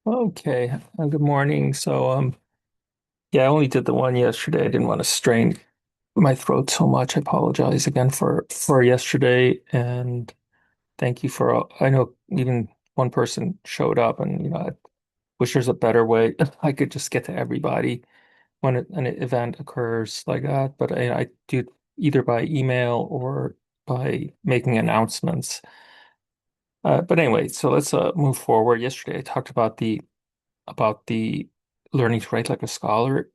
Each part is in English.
Okay, good morning. Yeah, I only did the one yesterday. I didn't want to strain my throat so much. I apologize again for yesterday, and thank you for. I know even one person showed up, and I wish there's a better way. I could just get to everybody when an event occurs like that, but I do it either by email or by making announcements. But anyway, so let's move forward. Yesterday, I talked about the learning to write like a scholar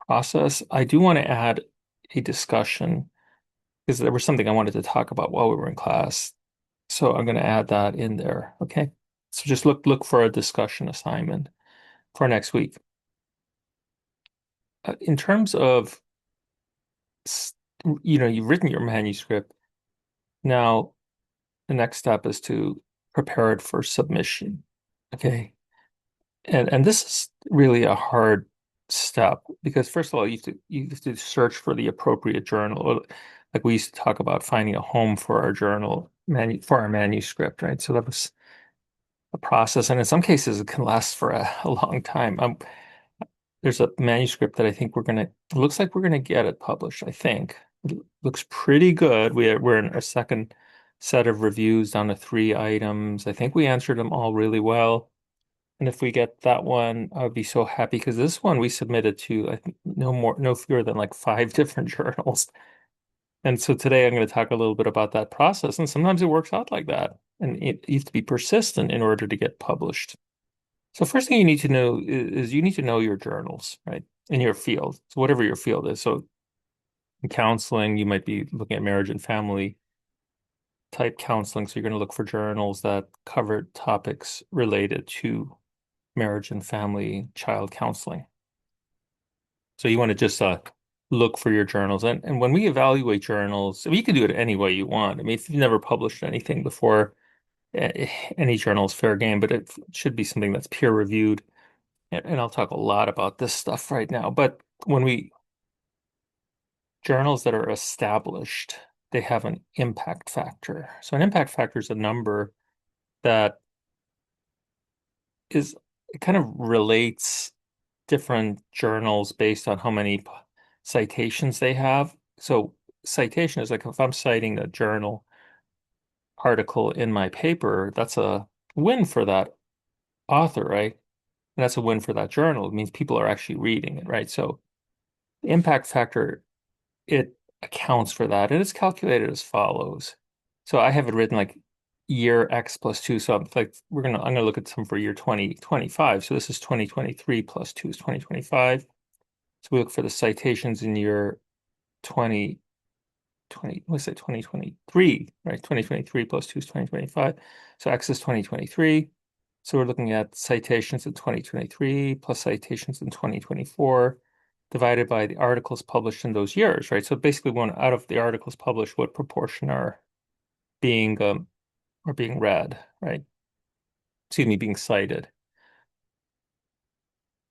process. I do want to add a discussion because there was something I wanted to talk about while we were in class. So I'm going to add that in there. Okay. So just look for a discussion assignment for next week. In terms of, s- you've written your manuscript. Now, the next step is to prepare it for submission. Okay. And this is really a hard step because first of all, you have to search for the appropriate journal. Like we used to talk about finding a home for our journal for our manuscript, right? So that was a process, and in some cases, it can last for a long time. There's a manuscript that I think it looks like we're gonna get it published. I think it looks pretty good. We're in our second set of reviews down to three items. I think we answered them all really well. And if we get that one, I would be so happy because this one we submitted to, I think, no fewer than like five different journals. And so today I'm going to talk a little bit about that process. And sometimes it works out like that. And you have to be persistent in order to get published. So first thing you need to know is you need to know your journals, right? In your field. So whatever your field is. So in counseling, you might be looking at marriage and family type counseling. So you're going to look for journals that cover topics related to marriage and family child counseling. So you want to just look for your journals. And when we evaluate journals, you can do it any way you want. I mean, if you've never published anything before, any journal is fair game, but it should be something that's peer reviewed. And I'll talk a lot about this stuff right now. But when we journals that are established, they have an impact factor. So an impact factor is a number that is it kind of relates different journals based on how many citations they have. So citation is like if I'm citing a journal article in my paper, that's a win for that author, right? And that's a win for that journal. It means people are actually reading it, right? So the impact factor, it accounts for that. And it's calculated as follows. So I have it written like year X plus two. So I'm gonna look at some for year 2025. So this is 2023 plus two is 2025. So we look for the citations in year 2020, let's say 2023, right? 2023 plus 2 is 2025. So X is 2023. So we're looking at citations in 2023 plus citations in 2024 divided by the articles published in those years, right? So basically, one out of the articles published, what proportion being are being read, right? Excuse me, being cited.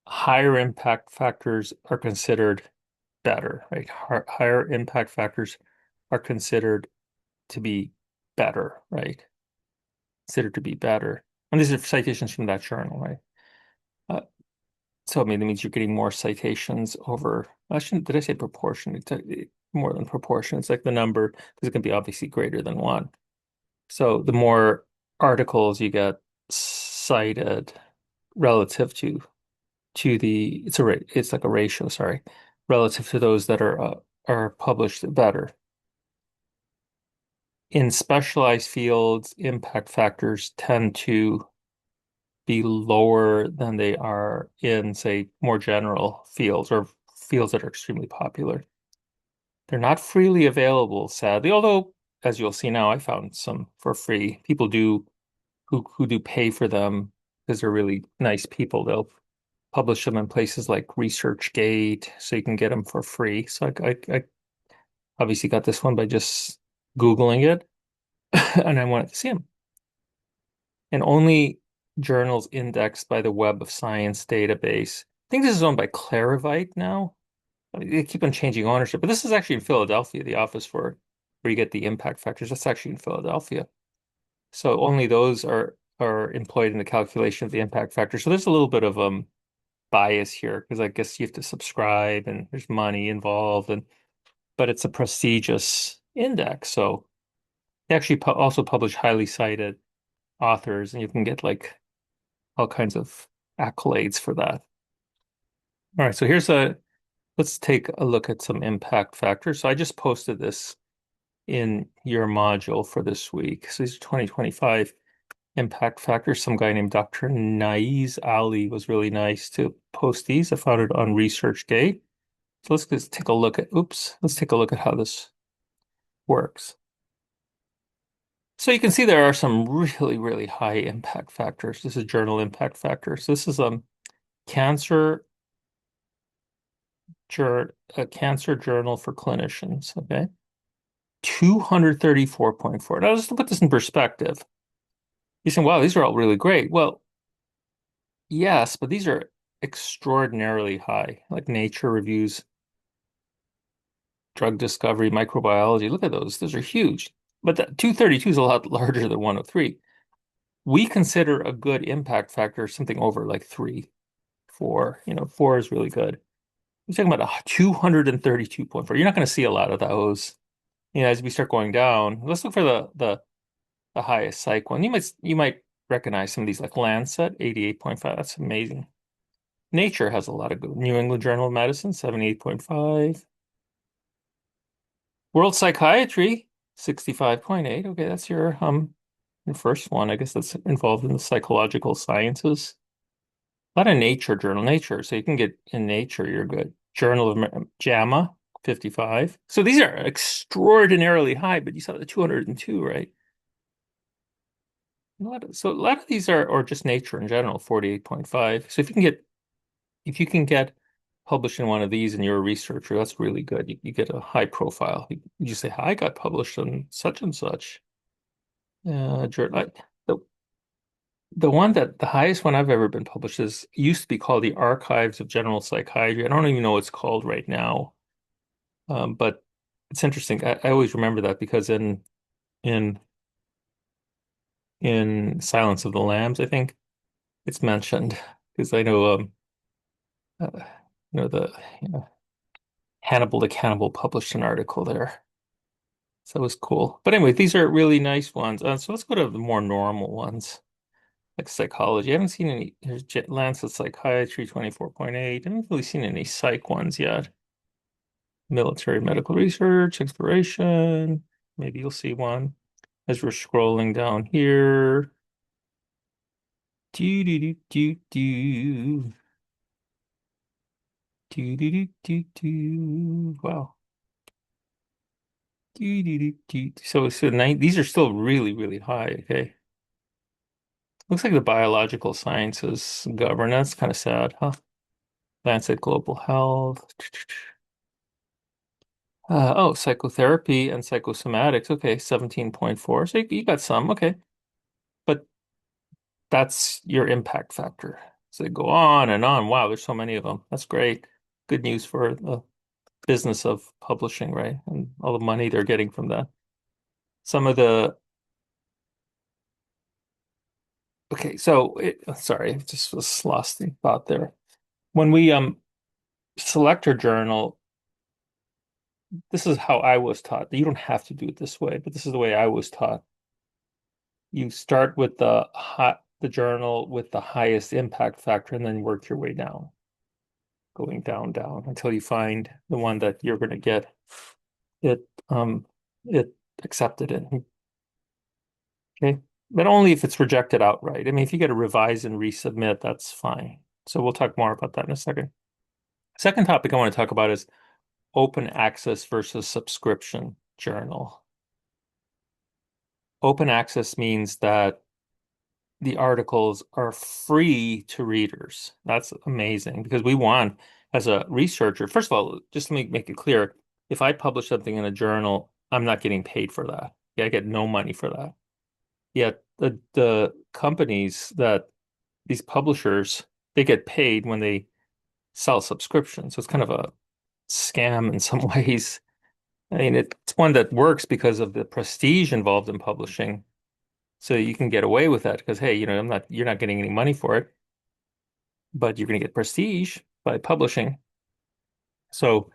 Higher impact factors are considered better, right? Higher impact factors are considered to be better, right? Considered to be better. And these are citations from that journal, right? Uh, so I mean, that means you're getting more citations over. I shouldn't, did I say proportion? More than proportion. It's like the number, because it can be obviously greater than one. So the more articles you get cited relative to the, it's like a ratio, sorry, relative to those that are published, better. In specialized fields, impact factors tend to be lower than they are in, say, more general fields or fields that are extremely popular. They're not freely available, sadly, although, as you'll see now, I found some for free. People do who do pay for them because they're really nice people. They'll publish them in places like ResearchGate, so you can get them for free. So I obviously got this one by just Googling it, and I wanted to see them. And only journals indexed by the Web of Science database. I think this is owned by Clarivate now. I mean, they keep on changing ownership, but this is actually in Philadelphia, the office for where you get the impact factors. That's actually in Philadelphia. So only those are are employed in the calculation of the impact factor. So there's a little bit of bias here because I guess you have to subscribe and there's money involved, and but it's a prestigious index. So they actually also publish highly cited authors, and you can get like all kinds of accolades for that. All right, so let's take a look at some impact factors. So I just posted this in your module for this week. So these are 2025 impact factors. Some guy named Dr. Naiz Ali was really nice to post these. I found it on ResearchGate. So let's just take a look at, let's take a look at how this works. So you can see there are some really, really high impact factors. This is journal impact factors. This is cancer a cancer journal for clinicians. Okay. 234.4. Now, just to put this in perspective, you say, wow, these are all really great. Well, yes, but these are extraordinarily high, like Nature reviews, drug discovery, microbiology. Look at those. Those are huge. But that 232 is a lot larger than 103. We consider a good impact factor something over like 3, 4. 4 is really good. You're talking about a 232.4. You're not going to see a lot of those. As we start going down, let's look for the highest psych one. You might recognize some of these like Lancet, 88.5. That's amazing. Nature has a lot of good. New England Journal of Medicine, 78.5. World Psychiatry, 65.8. Okay, that's your first one. I guess that's involved in the psychological sciences. A lot of Nature. So you can get in Nature, you're good. Journal of JAMA, 55. So these are extraordinarily high, but you saw the 202, right? So a lot of these are, or just Nature in general, 48.5. So if you can get published in one of these and you're a researcher, that's really good. You get a high profile. You say, I got published in such and such. The the highest one I've ever been published is used to be called the Archives of General Psychiatry. I don't even know what it's called right now. But it's interesting. I always remember that because in in Silence of the Lambs, I think it's mentioned because I know uh, the Hannibal the Cannibal published an article there. So it was cool. But anyway, these are really nice ones. So let's go to the more normal ones, like psychology. I haven't seen any. Here's Lancet Psychiatry 24.8. I haven't really seen any psych ones yet. Military medical research, exploration. Maybe you'll see one as we're scrolling down here. Do do do do do do do do do do. Wow. Do do do do. These are still really, really high. Okay. Looks like the biological sciences governance. Kind of sad, huh? Lancet Global Health. Oh, psychotherapy and psychosomatics. Okay, 17.4. So you got some. Okay. But that's your impact factor. So they go on and on. Wow, there's so many of them. That's great. Good news for the business of publishing, right? And all the money they're getting from that. Some of the Okay, so sorry, I just was lost in thought there. When we select our journal, this is how I was taught. You don't have to do it this way, but this is the way I was taught. You start with the journal with the highest impact factor and then work your way down, going down until you find the one that you're going to get it accepted in. Okay. But only if it's rejected outright. I mean, if you get a revise and resubmit, that's fine. So we'll talk more about that in a second. Second topic I want to talk about is open access versus subscription journal. Open access means that the articles are free to readers. That's amazing because we want, as a researcher, first of all, just to make it clear, if I publish something in a journal, I'm not getting paid for that. Yeah, I get no money for that. Yet the companies that these publishers, they get paid when they sell subscriptions. So it's kind of a scam in some ways. I mean, it's one that works because of the prestige involved in publishing. So you can get away with that because, hey, you're not getting any money for it, but you're going to get prestige by publishing. So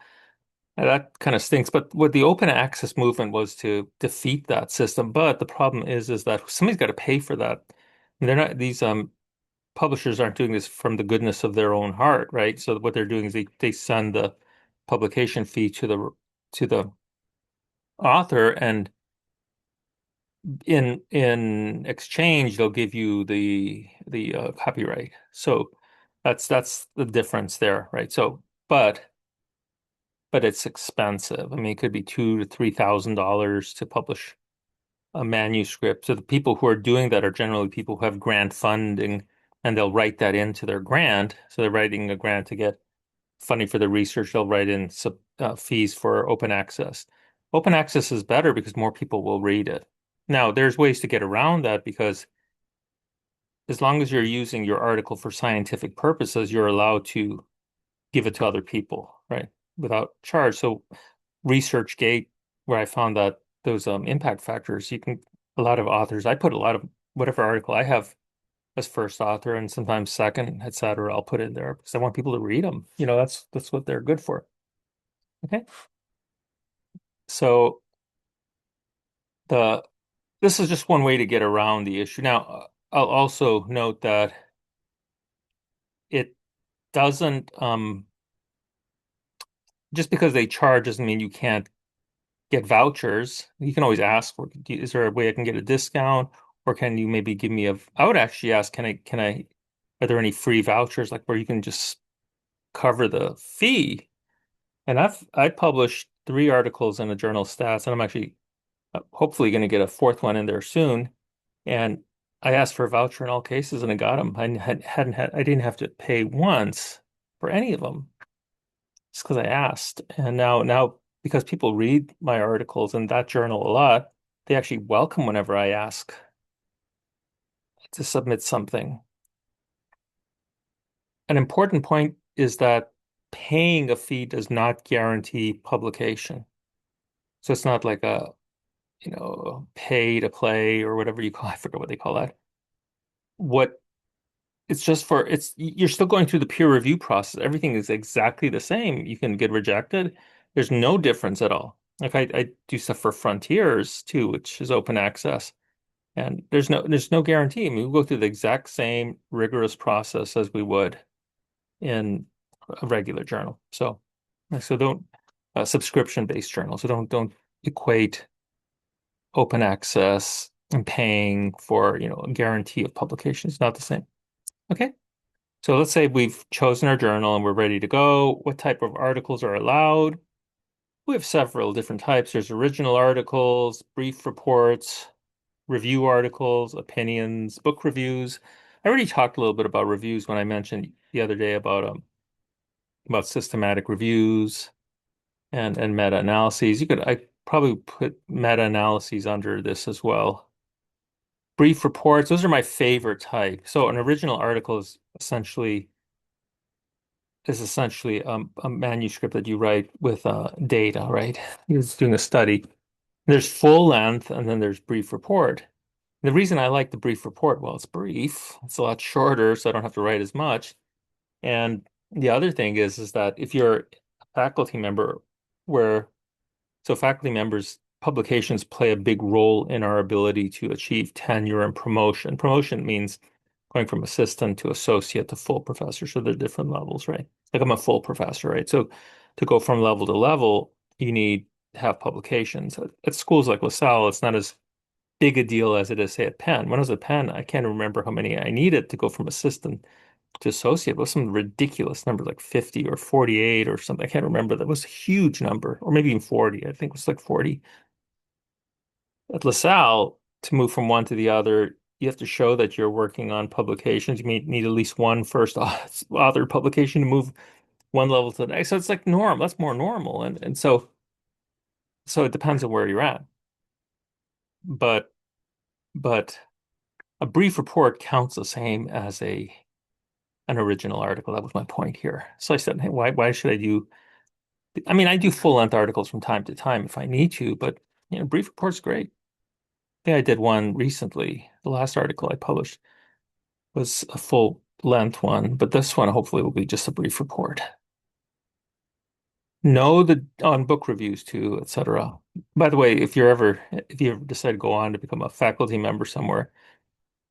that kind of stinks. But what the open access movement was to defeat that system. But the problem is that somebody's got to pay for that. And they're not these publishers aren't doing this from the goodness of their own heart, right? So what they're doing is they send the publication fee to the author, and in exchange they'll give you the copyright. So that's the difference there, right? So but it's expensive. I mean, it could be $2,000 to $3,000 to publish a manuscript. So the people who are doing that are generally people who have grant funding, and they'll write that into their grant. So they're writing a grant to get funding for the research. They'll write in fees for open access. Open access is better because more people will read it. Now, there's ways to get around that because as long as you're using your article for scientific purposes, you're allowed to give it to other people, right? Without charge. So ResearchGate, where I found that those impact factors, a lot of authors, I put a lot of whatever article I have as first author and sometimes second, et cetera, I'll put in there because I want people to read them. That's what they're good for. Okay. So the this is just one way to get around the issue. Now, I'll also note that it doesn't just because they charge doesn't mean you can't get vouchers. You can always ask for, is there a way I can get a discount? Or can you maybe give me I would actually ask, are there any free vouchers like where you can just cover the fee? And I published 3 articles in a journal Stats, and I'm actually hopefully going to get a fourth one in there soon. And I asked for a voucher in all cases and I got them. I didn't have to pay once for any of them just because I asked. And now because people read my articles in that journal a lot, they actually welcome whenever I ask to submit something. An important point is that paying a fee does not guarantee publication. So it's not like pay to play or whatever you call, I forget what they call that. What it's just for it's you're still going through the peer review process. Everything is exactly the same. You can get rejected. There's no difference at all. Like I do stuff for Frontiers too, which is open access. And there's no guarantee. I mean, we go through the exact same rigorous process as we would in a regular journal. So don't subscription-based journal. So don't equate open access and paying for, a guarantee of publication. It's not the same. Okay. So let's say we've chosen our journal and we're ready to go. What type of articles are allowed? We have several different types. There's original articles, brief reports, review articles, opinions, book reviews. I already talked a little bit about reviews when I mentioned the other day about systematic reviews and meta-analyses. I probably put meta-analyses under this as well. Brief reports, those are my favorite type. So an original article is essentially a manuscript that you write with data, right? You're just doing a study. There's full length and then there's brief report. The reason I like the brief report, well, it's brief. It's a lot shorter, so I don't have to write as much. And the other thing is that if you're a faculty member, where so faculty members, publications play a big role in our ability to achieve tenure and promotion. Promotion means going from assistant to associate to full professor. So there are different levels, right? Like I'm a full professor, right? So to go from level to level, you need to have publications. At schools like LaSalle, it's not as big a deal as it is, say, at Penn. When I was at Penn, I can't remember how many I needed to go from assistant to associate. It was some ridiculous number, like 50 or 48 or something. I can't remember. That was a huge number, or maybe even 40. I think it was like 40. At LaSalle, to move from one to the other, you have to show that you're working on publications. You may need at least one first author publication to move one level to the next. So it's like norm. That's more normal. And so it depends on where you're at. But but a brief report counts the same as an original article. That was my point here. So I said, hey, why should I do? I mean, I do full length articles from time to time if I need to, but brief report's great. think I did one recently. The last article I published was a full length one, but this one hopefully will be just a brief report. No, the on book reviews too, etc. By the way, if you ever decide to go on to become a faculty member somewhere,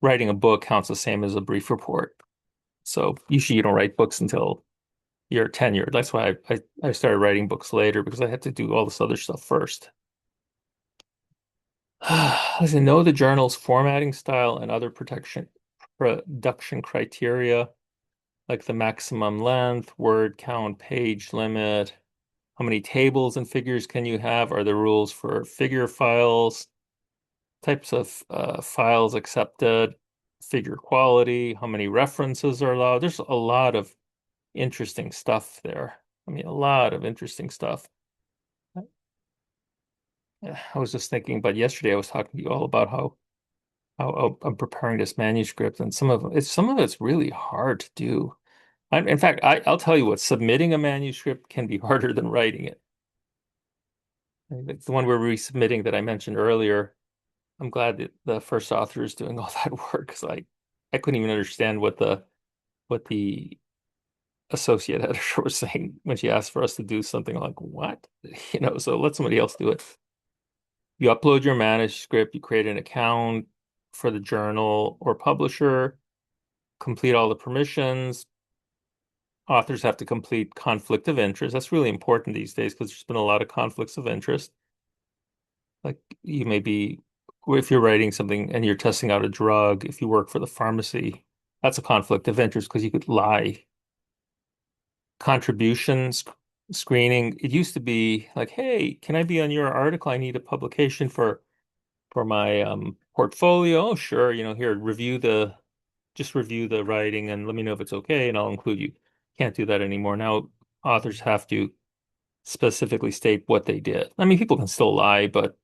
writing a book counts the same as a brief report. So usually you don't write books until you're tenured. That's why I started writing books later because I had to do all this other stuff first. Listen, know the journal's formatting style and other production criteria, like the maximum length, word count, page limit. How many tables and figures can you have? Are there rules for figure files? Types of files accepted, figure quality, how many references are allowed? There's a lot of interesting stuff there. I mean, a lot of interesting stuff. I was just thinking, but yesterday I was talking to you all about how I'm preparing this manuscript, and some of it's really hard to do. In fact, I'll tell you what, submitting a manuscript can be harder than writing it. Like the one we're resubmitting that I mentioned earlier. I'm glad that the first author is doing all that work because I couldn't even understand what the associate editor was saying when she asked for us to do something. I'm like, what? So let somebody else do it. You upload your manuscript, you create an account for the journal or publisher, complete all the permissions. Authors have to complete conflict of interest. That's really important these days because there's been a lot of conflicts of interest. Like you may be, if you're writing something and you're testing out a drug, if you work for the pharmacy, that's a conflict of interest because you could lie. Contributions screening. It used to be like, hey, can I be on your article? I need a publication for my portfolio. Oh, sure. Here, just review the writing and let me know if it's okay, and I'll include you. Can't do that anymore. Now authors have to specifically state what they did. I mean, people can still lie, but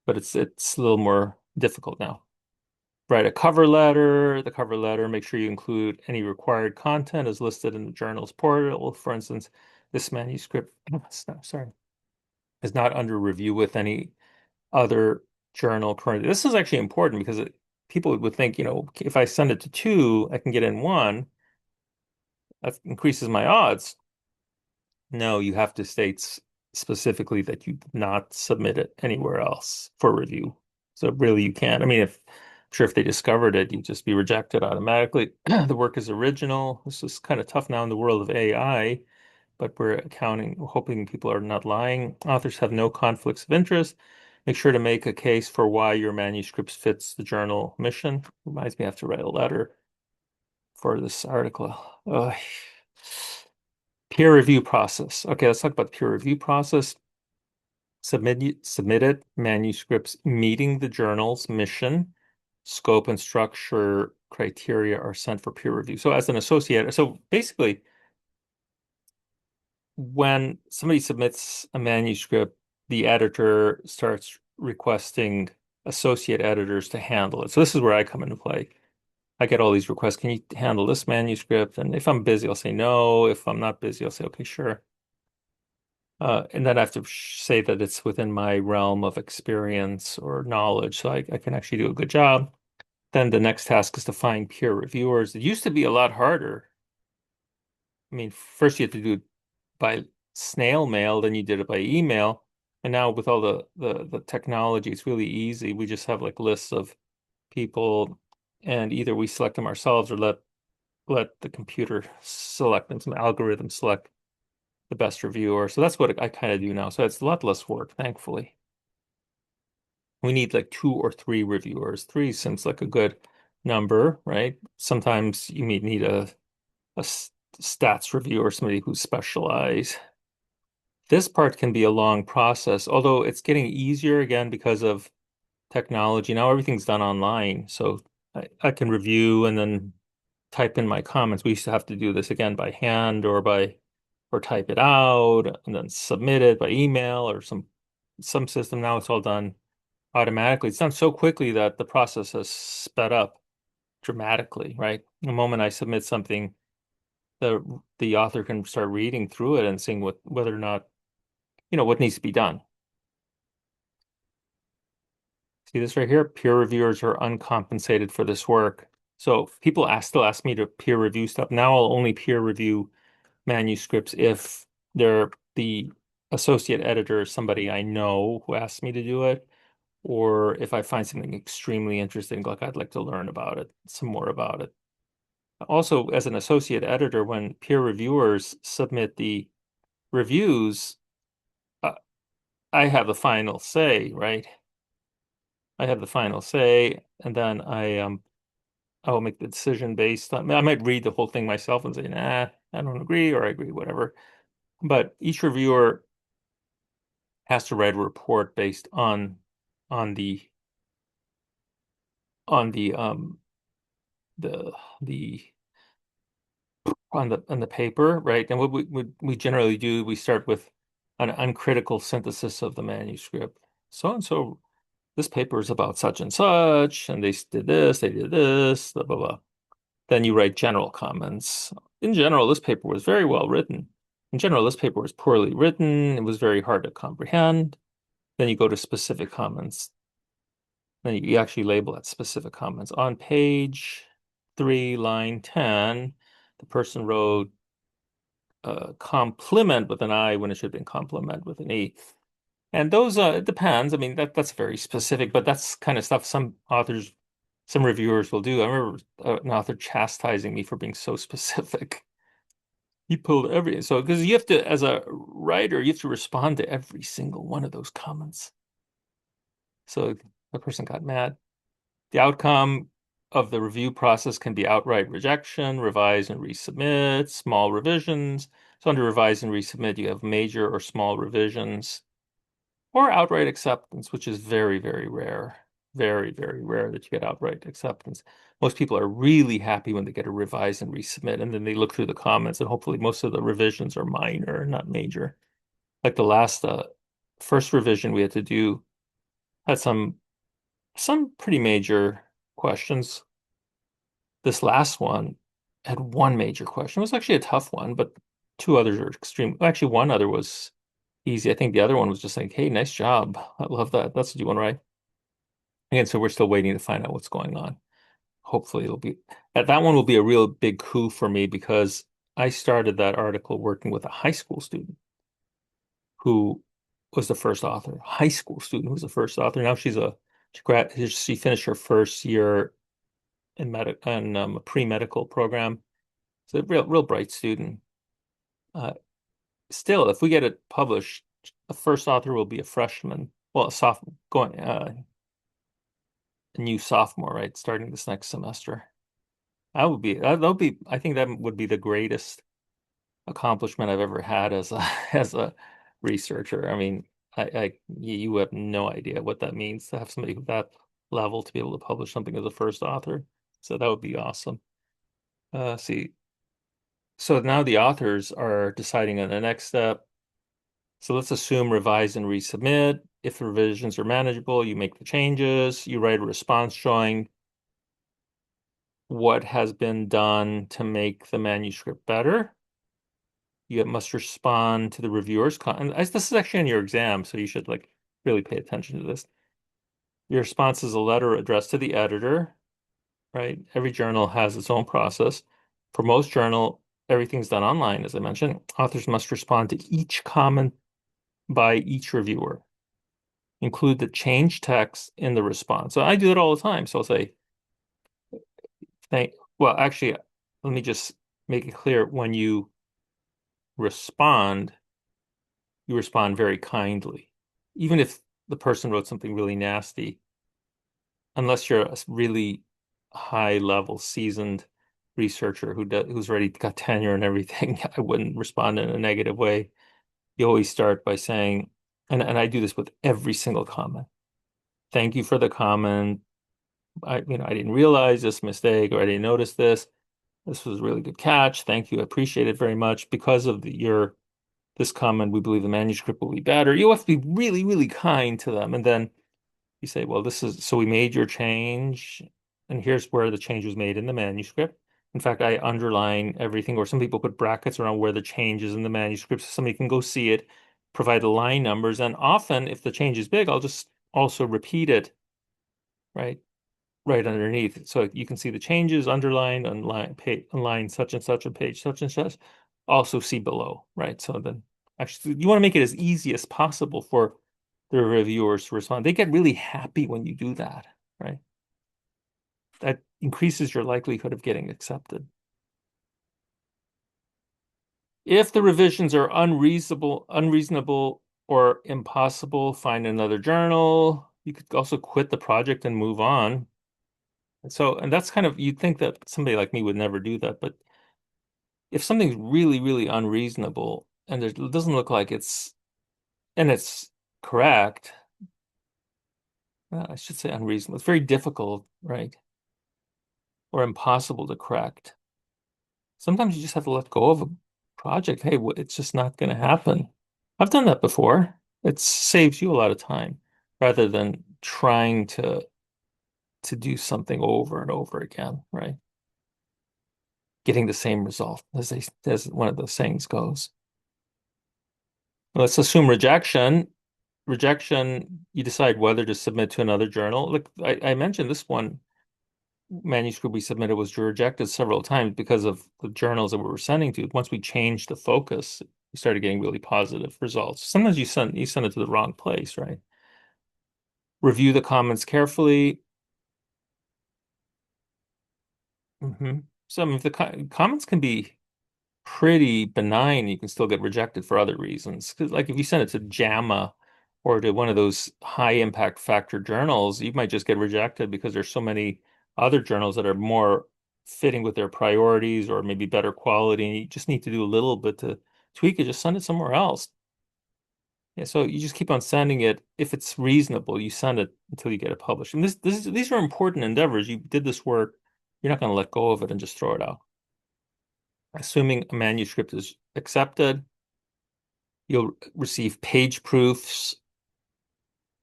it's a little more difficult now. Write a cover letter. The cover letter, make sure you include any required content as listed in the journal's portal. For instance, this manuscript, sorry, is not under review with any other journal currently. This is actually important because people would think, if I send it to two, I can get in one. That increases my odds. No, you have to state specifically that you did not submit it anywhere else for review. So really, you can't. I mean, sure, if they discovered it, you'd just be rejected automatically. The work is original. This is kind of tough now in the world of AI, but hoping people are not lying. Authors have no conflicts of interest. Make sure to make a case for why your manuscript fits the journal mission. Reminds me, I have to write a letter for this article. Ugh. Peer review process. Okay, let's talk about the peer review process. Submitted manuscripts meeting the journal's mission, scope, and structure criteria are sent for peer review. So as an associate, so basically, when somebody submits a manuscript, the editor starts requesting associate editors to handle it. So this is where I come into play. I get all these requests. Can you handle this manuscript? And if I'm busy, I'll say no. If I'm not busy, I'll say, okay, sure. And then I have to say that it's within my realm of experience or knowledge, so I can actually do a good job. Then the next task is to find peer reviewers. It used to be a lot harder. I mean, first you had to do it by snail mail, then you did it by email. And now with all the technology, it's really easy. We just have like lists of people, and either we select them ourselves or let the computer select them, some algorithm select the best reviewer. So that's what I kind of do now. So it's a lot less work, thankfully. We need like two or three reviewers. Three seems like a good number, right? Sometimes you may need a stats reviewer, somebody who's specialized. This part can be a long process, although it's getting easier again because of technology. Now everything's done online. So I can review and then type in my comments. We used to have to do this again by hand or type it out and then submit it by email or some system. Now it's all done automatically. It's done so quickly that the process has sped up dramatically, right? The moment I submit something, the author can start reading through it and seeing whether or not, what needs to be done. See this right here? Peer reviewers are uncompensated for this work. So people still ask me to peer review stuff. Now I'll only peer review manuscripts if they're the associate editor is somebody I know who asked me to do it, or if I find something extremely interesting, like I'd like to learn about it, some more about it. Also, as an associate editor, when peer reviewers submit the reviews, uh, I have the final say, right? I have the final say, and then I will make the decision based on. I might read the whole thing myself and say, nah, I don't agree, or I agree, whatever. But each reviewer has to write a report based on the on the the on the paper, right? And what we generally do, we start with an uncritical synthesis of the manuscript. So and so, this paper is about such and such, and they did this, blah blah blah. Then you write general comments. In general, this paper was very well written. In general, this paper was poorly written. It was very hard to comprehend. Then you go to specific comments. Then you actually label that specific comments. On page 3, line 10, the person wrote compliment with an I when it should have been compliment with an E. And those, it depends. I mean, that's very specific, but that's kind of stuff some reviewers will do. I remember an author chastising me for being so specific. He pulled so because you have to, as a writer, you have to respond to every single one of those comments. So the person got mad. The outcome of the review process can be outright rejection, revise and resubmit, small revisions. So under revise and resubmit, you have major or small revisions, or outright acceptance, which is very, very rare. Very, very rare that you get outright acceptance. Most people are really happy when they get a revise and resubmit, and then they look through the comments, and hopefully most of the revisions are minor, not major. Like the last first revision we had to do had some pretty major questions. This last one had one major question. It was actually a tough one, but two others are extreme. Actually, one other was easy. I think the other one was just like, hey, nice job. I love that. That's what you want to write. Again, so we're still waiting to find out what's going on. Hopefully that one will be a real big coup for me because I started that article working with a high school student who was the first author. High school student who was the first author. Now she finished her first year in a pre-medical program. So a real bright student. Uh, Still, if we get it published, the first author will be a freshman. Well, a new sophomore, right? Starting this next semester. That'll be I think that would be the greatest accomplishment I've ever had as a as a researcher. I mean, you have no idea what that means to have somebody with that level to be able to publish something as a first author. So that would be awesome. See, so now the authors are deciding on the next step. So let's assume revise and resubmit. If the revisions are manageable, you make the changes, you write a response showing what has been done to make the manuscript better. You must respond to the reviewer's and this is actually in your exam, so you should like really pay attention to this. Your response is a letter addressed to the editor, right? Every journal has its own process. For most journal, everything's done online, as I mentioned. Authors must respond to each comment by each reviewer. Include the change text in the response. So I do it all the time. So I'll say, well, actually, let me just make it clear. When respond, you respond very kindly. Even if the person wrote something really nasty, unless you're a really high level seasoned researcher who's already got tenure and everything, I wouldn't respond in a negative way. You always start by saying, and I do this with every single comment. Thank you for the comment. I didn't realize this mistake or I didn't notice this. This was a really good catch. Thank you. I appreciate it very much. Because of your this comment, we believe the manuscript will be better. You have to be really, really kind to them. And then you say, well, so we made your change, and here's where the change was made in the manuscript. In fact, I underline everything, or some people put brackets around where the change is in the manuscript so somebody can go see it, provide the line numbers. And often, if the change is big, I'll just also repeat it right? Right underneath. So you can see the changes underlined on line such and such, a page such and such. Also see below, right? So then actually you want to make it as easy as possible for the reviewers to respond. They get really happy when you do that, right? That increases your likelihood of getting accepted. If the revisions are unreasonable or impossible, find another journal. You could also quit the project and move on. And that's kind of, you'd think that somebody like me would never do that, but if something's really, really unreasonable and it doesn't look like it's correct, well, I should say unreasonable. It's very difficult, right? Or impossible to correct. Sometimes you just have to let go of a project. Hey, it's just not going to happen. I've done that before. It saves you a lot of time rather than trying to do something over and over again, right? Getting the same result as one of those sayings goes. Let's assume rejection. Rejection, you decide whether to submit to another journal. Look, I mentioned this one manuscript we submitted was rejected several times because of the journals that we were sending to. Once we changed the focus, we started getting really positive results. Sometimes you send it to the wrong place, right? Review the comments carefully. Some of the comments can be pretty benign. You can still get rejected for other reasons. Because, like, if you send it to JAMA or to one of those high impact factor journals, you might just get rejected because there's so many other journals that are more fitting with their priorities or maybe better quality. And you just need to do a little bit to tweak it. Just send it somewhere else. Yeah, so you just keep on sending it. If it's reasonable, you send it until you get it published. And these are important endeavors. You did this work. You're not going to let go of it and just throw it out. Assuming a manuscript is accepted, you'll receive page proofs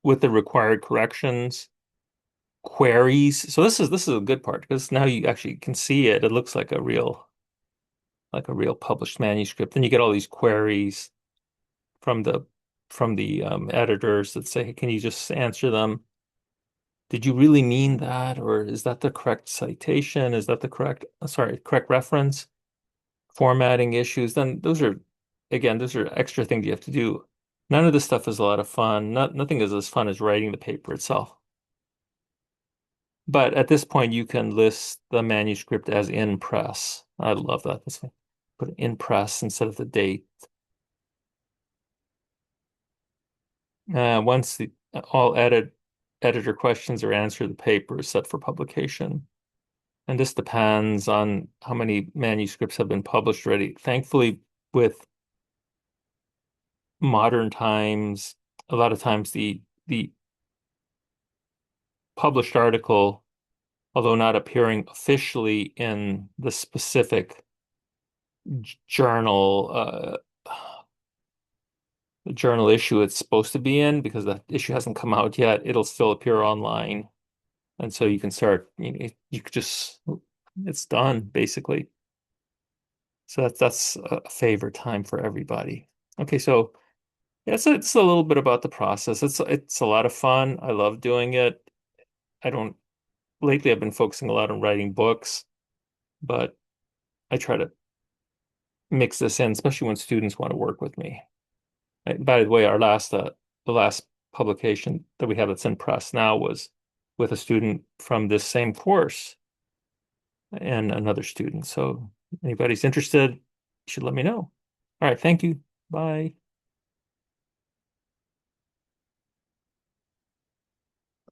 with the required corrections, queries. So this is a good part because now you actually can see it. It looks like a real published manuscript. Then you get all these queries from the editors that say, hey, can you just answer them? Did you really mean that? Or is that the correct citation? Is that the correct reference? Formatting issues, then those are extra things you have to do. None of this stuff is a lot of fun. Nothing is as fun as writing the paper itself. But at this point, you can list the manuscript as in press. I love that. That's fine. Put in press instead of the date. Once all editor questions are answered, the paper is set for publication. And this depends on how many manuscripts have been published already. Thankfully, with modern times, a lot of times the published article, although not appearing officially in the specific journal journal issue it's supposed to be in, because that issue hasn't come out yet, it'll still appear online. And so you can start, you could just, it's done basically. So that's a favorite time for everybody. Okay, so yeah, it's a little bit about the process. It's a lot of fun. I love doing it. I don't Lately I've been focusing a lot on writing books, but I try to mix this in, especially when students want to work with me. By the way, the last publication that we have that's in press now was with a student from this same course and another student. So anybody's interested, you should let me know. All right, thank you. Bye.